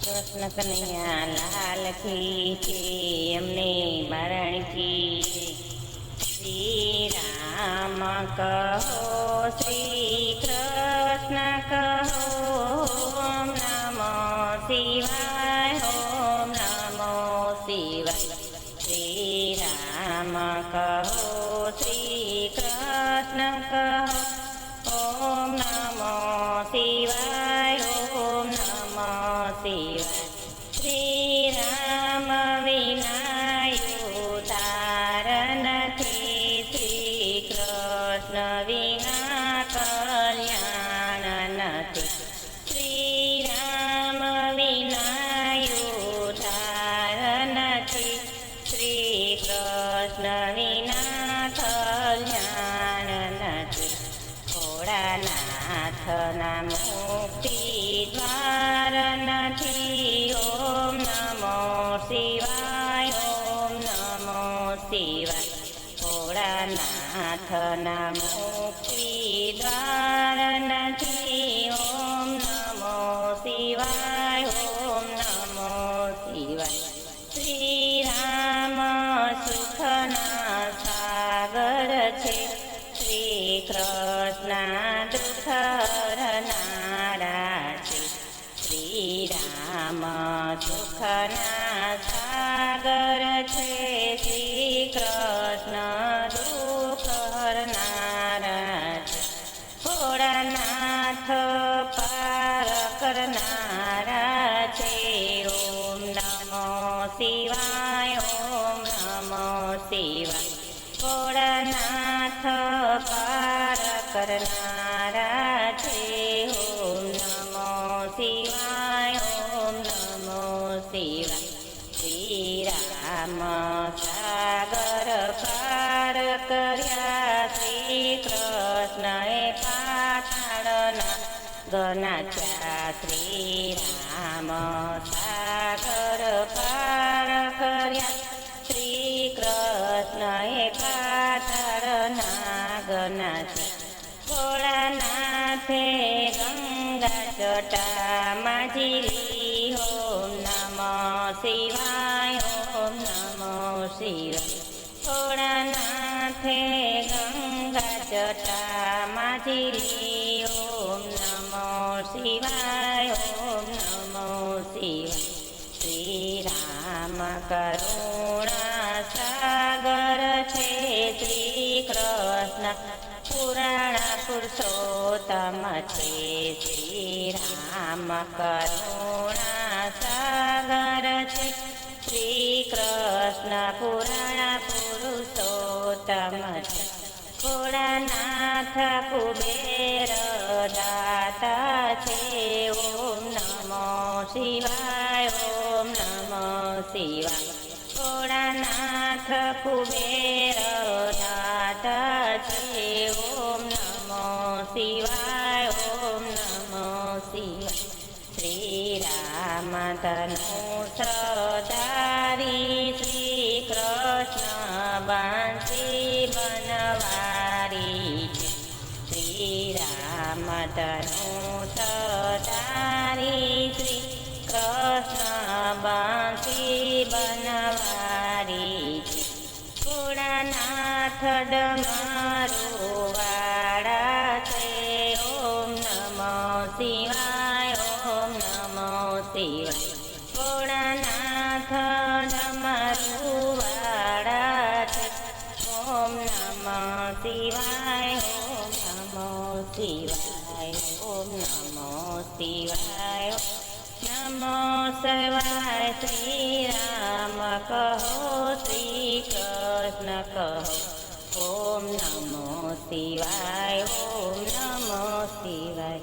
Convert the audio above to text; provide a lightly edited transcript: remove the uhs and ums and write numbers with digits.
કૃષ્ણ કનૈયા લાલ કી છે અમને મરણ કી શ્રી રામ કહો શ્રી કૃષ્ણ કહો ઓમ નમો શિવાય ઓમ નમો શિવાય શ્રી રામ કહો શ્રી કૃષ્ણ કહો ઓમ નમો શિવાય ઓમ નમો શિવાય શ્રી રામ વિનાયું તાર નથી શ્રી કૃષ્ણ વિના કલ્યાણ નથી શ્રી રામ વિનાયું તાર નથી શ્રી કૃષ્ણ વિના કલ્યાણ નથી ભોળાનાથના મુક્તિ દ્વાર નથી ઓમ નમો શિવાય ઓમ નમો શિવાય ભોળાનાથના મુક્તિ દ્વાર નથી ઓમ નમો શિવાય ઓમ નમો શિવાય શ્રી રામ સુખના સાગર છે શ્રી કૃષ્ણ દુઃખ હરનારા છે શ્રી રામ સુખના સાગર છે શ્રી કૃષ્ણ દુઃખ હરનારા છે ભોળાનાથ પાર કરનારા છે ઓમ નમો શિવાય ઓમ નમો શિવાય ભોળાનાથ પાર કરનારા છે ઓમ નમો શિવાય ઓમ નમો શિવાય શ્રી રામ સાગર પાર કર્યા શ્રી કૃષ્ણએ પાતાળના ગનાચ્યા શ્રી રામ સાગર પાર કર્યા શ્રી કૃષ્ણએ પાતાળના ગનાચ્યા ભોળાનાથે ગંગા જટામાં ઝીલી ઓમ નમો શિવાય ઓમ નમો શિવાય ભોળાનાથે ગંગા જટામાં ઝીલી ઓમ નમો શિવાય ઓમ નમો શિવાય શ્રી રામ કરુણા સાગર છે શ્રી કૃષ્ણ પુરાણ પુરુષોત્તમ છે શ્રી રામ કરુણા સાગર છે શ્રી કૃષ્ણ પુરાણ પુરુષોત્તમ છે ભોળાનાથ કુબેર દાતા છે ઓમ નમો શિવાય ઓમ નમો શિવાય ભોળાનાથ કુબેર દાતા છે ઓમ નમો શિવાય ઓમ નમો શિવાય શ્રી રામ ધનુષ ધારી શ્રી કૃષ્ણ બાંસી બનવારી છે શ્રી રામ ધનુષ ધારી શ્રી કૃષ્ણ બાંસી બનવારી છે ભોળાનાથ ડમરુ વાળા છે ઓમ નમો શિવાય ઓમ નમો શિવાય ભોળાનાથ ડમરુ વાળા છે ઓમ નમો શિવાય ઓમ નમો શિવાય ઓમ નમો શિવાય નમો શિવાય શ્રી રામ કહો શ્રી કૃષ્ણ કહો ઓમ નમો શિવાય ઓમ નમો શિવાય।